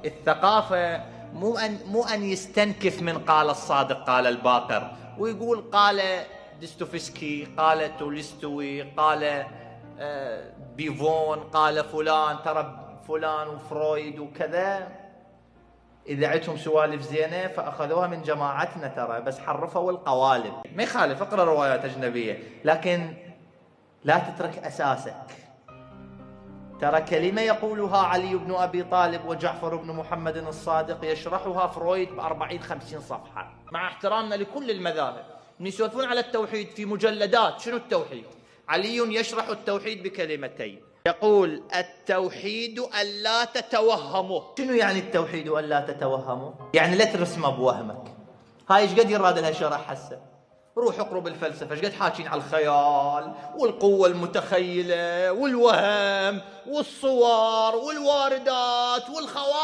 الثقافة مو أن يستنكف من قال الصادق قال الباقر ويقول قال ديستوفسكي، قال تولستوي، قال بيفون، قال فلان، ترى فلان وفرويد وكذا. إذا عندهم سوالف زينة فأخذوها من جماعتنا ترى، بس حرفوا القوالب. ما يخالف، اقرأ روايات أجنبية، لكن لا تترك أساسك. ترى كلمة يقولها علي بن أبي طالب وجعفر بن محمد الصادق يشرحها فرويد ب40-50 صفحة، مع احترامنا لكل المذاهب. من يسولفون على التوحيد في مجلدات، شنو التوحيد؟ علي يشرح التوحيد بكلمتين، يقول التوحيد ألا تتوهمه. شنو يعني التوحيد ألا تتوهمه؟ يعني لا ترسمه بوهمك. هاي ايش قد يراد لها شرح هسه؟ روح اقروا بالفلسفة، ايش قد حاكين على الخيال والقوة المتخيلة والوهم والصور والواردات والخواطر.